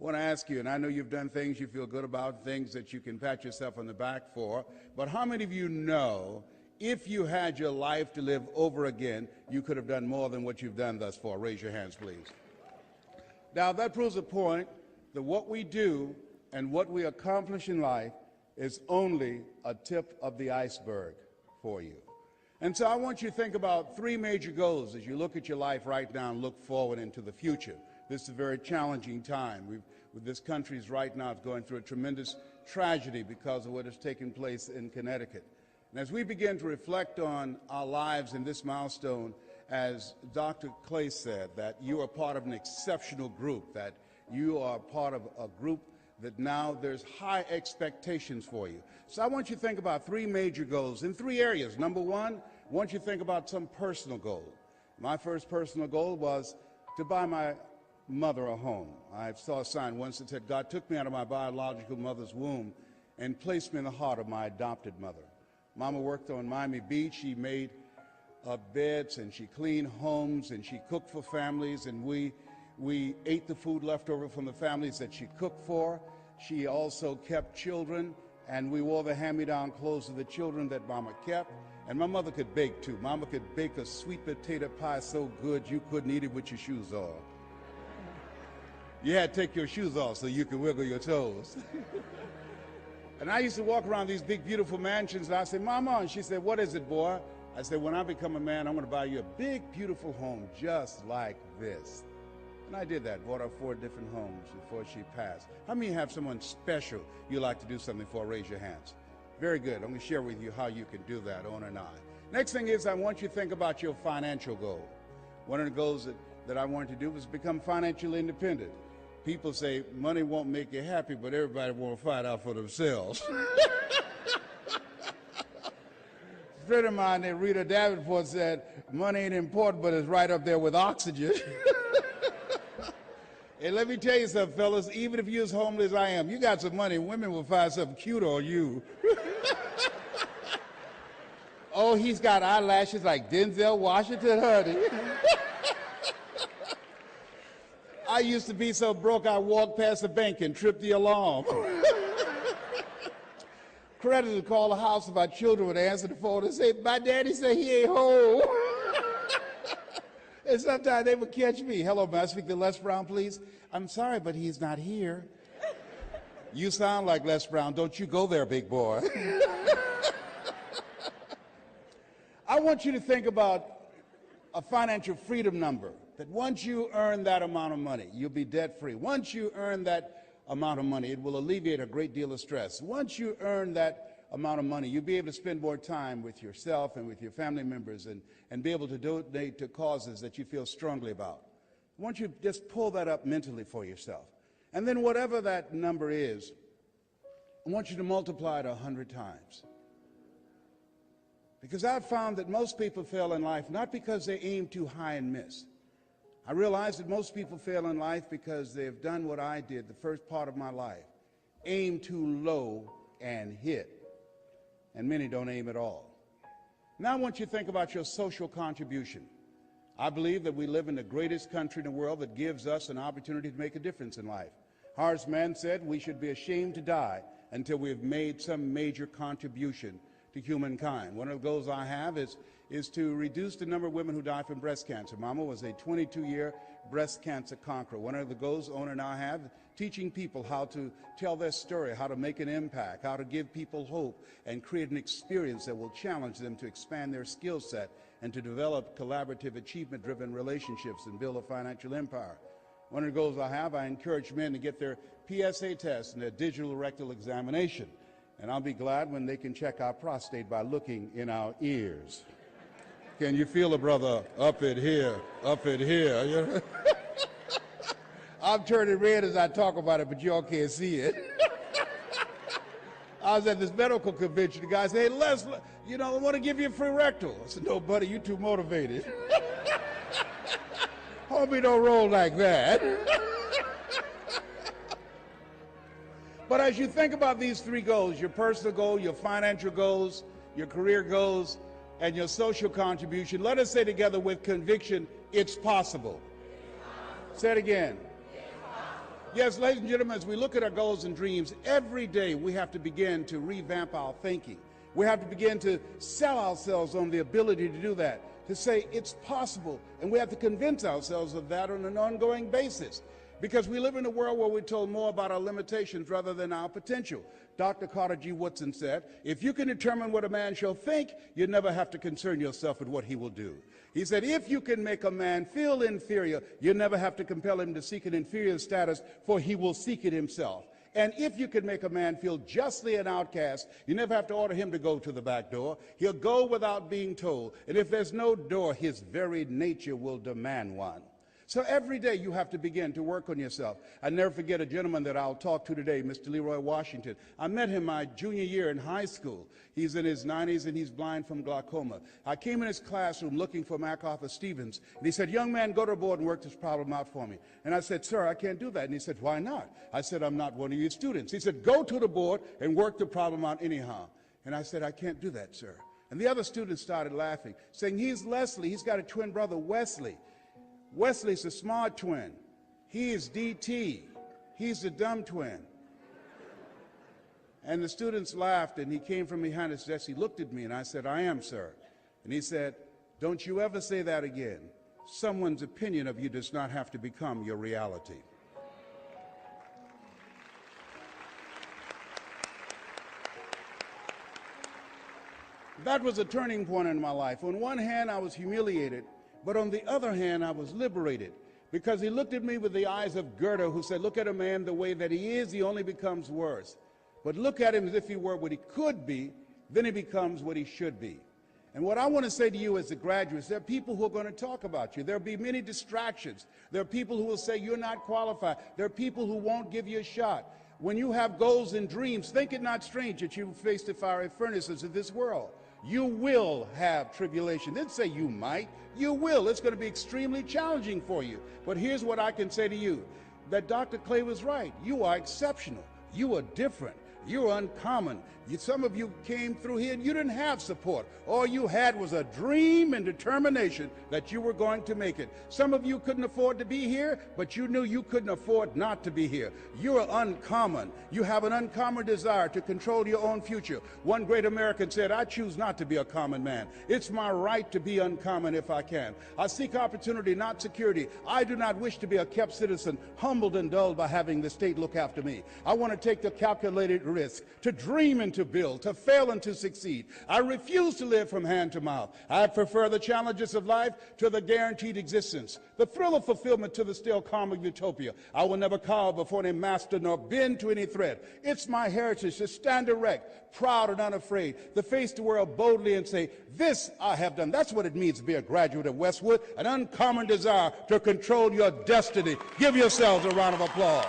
I want to ask you, and I know you've done things you feel good about, things that you can pat yourself on the back for, but how many of you know if you had your life to live over again, you could have done more than what you've done thus far? Raise your hands, please. Now, that proves a point that what we do and what we accomplish in life is only a tip of the iceberg for you. And so I want you to think about three major goals as you look at your life right now and look forward into the future. This is a very challenging time. This country is right now going through a tremendous tragedy because of what has taken place in Connecticut. And as we begin to reflect on our lives in this milestone, as Dr. Clay said, that you are part of an exceptional group, that you are part of a group that now there's high expectations for you. So I want you to think about three major goals in three areas. Number one, I want you to think about some personal goal. My first personal goal was to buy my mother a home. I saw a sign once that said, God took me out of my biological mother's womb and placed me in the heart of my adopted mother. Mama worked on Miami Beach. She made beds and she cleaned homes and she cooked for families, and we ate the food left over from the families that she cooked for. She also kept children, and we wore the hand-me-down clothes of the children that Mama kept. And my mother could bake too. Mama could bake a sweet potato pie so good you couldn't eat it with your shoes on. You had to take your shoes off so you could wiggle your toes. And I used to walk around these big, beautiful mansions, and I said, Mama, and she said, what is it, boy? I said, when I become a man, I'm going to buy you a big, beautiful home just like this. And I did that, bought her 4 different homes before she passed. How many have someone special you'd like to do something for? Raise your hands. Very good. I'm going to share with you how you can do that, on and on. Next thing is I want you to think about your financial goal. One of the goals that I wanted to do was become financially independent. People say money won't make you happy, but everybody won't find out for themselves. A friend of mine, Rita Davenport, said, money ain't important, but it's right up there with oxygen. And let me tell you something, fellas, even if you're as homeless as I am, you got some money, women will find something cute on you. Oh, he's got eyelashes like Denzel Washington, honey. I used to be so broke I walked past the bank and tripped the alarm. Creditors call the house if our children would answer the phone and say, my daddy said he ain't home. And sometimes they would catch me. Hello, may I speak to Les Brown, please? I'm sorry, but he's not here. You sound like Les Brown. Don't you go there, big boy. I want you to think about a financial freedom number, that once you earn that amount of money, you'll be debt-free. Once you earn that amount of money, it will alleviate a great deal of stress. Once you earn that amount of money, you'll be able to spend more time with yourself and with your family members and be able to donate to causes that you feel strongly about. I want you to just pull that up mentally for yourself. And then whatever that number is, I want you to multiply it 100 times. Because I've found that most people fail in life not because they aim too high and miss. I realize that most people fail in life because they've done what I did the first part of my life, aim too low and hit. And many don't aim at all. Now I want you to think about your social contribution. I believe that we live in the greatest country in the world that gives us an opportunity to make a difference in life. Horace Mann said we should be ashamed to die until we have made some major contribution to humankind. One of the goals I have is to reduce the number of women who die from breast cancer. Mama was a 22-year breast cancer conqueror. One of the goals Ona and I have, teaching people how to tell their story, how to make an impact, how to give people hope, and create an experience that will challenge them to expand their skill set and to develop collaborative, achievement-driven relationships and build a financial empire. One of the goals I have, I encourage men to get their PSA test and their digital rectal examination. And I'll be glad when they can check our prostate by looking in our ears. Can you feel it, brother? Up in here, up in here. You know? I'm turning red as I talk about it, but y'all can't see it. I was at this medical convention. The guy said, hey, Les, you know, I want to give you a free rectal. I said, no, buddy, you're too motivated. Homie, don't roll like that. But as you think about these three goals, your personal goal, your financial goals, your career goals, and your social contribution, let us say together with conviction, it's possible. Say it again. Yes, ladies and gentlemen, as we look at our goals and dreams, every day we have to begin to revamp our thinking. We have to begin to sell ourselves on the ability to do that, to say it's possible, and we have to convince ourselves of that on an ongoing basis. Because we live in a world where we're told more about our limitations rather than our potential. Dr. Carter G. Woodson said, if you can determine what a man shall think, you never have to concern yourself with what he will do. He said, if you can make a man feel inferior, you never have to compel him to seek an inferior status, for he will seek it himself. And if you can make a man feel justly an outcast, you never have to order him to go to the back door. He'll go without being told. And if there's no door, his very nature will demand one. So every day you have to begin to work on yourself. I never forget a gentleman that I'll talk to today, Mr. Leroy Washington. I met him my junior year in high school. He's in his 90s and he's blind from glaucoma. I came in his classroom looking for MacArthur Stevens, and he said, young man, go to the board and work this problem out for me. And I said, sir, I can't do that. And he said, why not? I said, I'm not one of your students. He said, go to the board and work the problem out anyhow. And I said, I can't do that, sir. And the other students started laughing, saying, he's Leslie. He's got a twin brother, Wesley. Wesley's the smart twin. He is DT. He's the dumb twin. And the students laughed, and he came from behind his desk. He looked at me, and I said, I am, sir. And he said, don't you ever say that again. Someone's opinion of you does not have to become your reality. That was a turning point in my life. On one hand, I was humiliated. But on the other hand, I was liberated, because he looked at me with the eyes of Goethe, who said, look at a man the way that he is, he only becomes worse. But look at him as if he were what he could be, then he becomes what he should be. And what I want to say to you as the graduates, there are people who are going to talk about you. There will be many distractions. There are people who will say you're not qualified. There are people who won't give you a shot. When you have goals and dreams, think it not strange that you face the fiery furnaces of this world. You will have tribulation. Didn't say you might. You will. It's going to be extremely challenging for you. But here's what I can say to you, that Dr. Clay was right. You are exceptional. You are different. You're uncommon. Some of you came through here and you didn't have support. All you had was a dream and determination that you were going to make it. Some of you couldn't afford to be here, but you knew you couldn't afford not to be here. You are uncommon. You have an uncommon desire to control your own future. One great American said, I choose not to be a common man. It's my right to be uncommon if I can. I seek opportunity, not security. I do not wish to be a kept citizen, humbled and dulled by having the state look after me. I want to take the calculated risk, to dream and to build, to fail and to succeed. I refuse to live from hand to mouth. I prefer the challenges of life to the guaranteed existence, the thrill of fulfillment to the still calm of utopia. I will never cower before any master nor bend to any threat. It's my heritage to stand erect, proud and unafraid, to face the world boldly and say, this I have done. That's what it means to be a graduate of Westwood, an uncommon desire to control your destiny. Give yourselves a round of applause.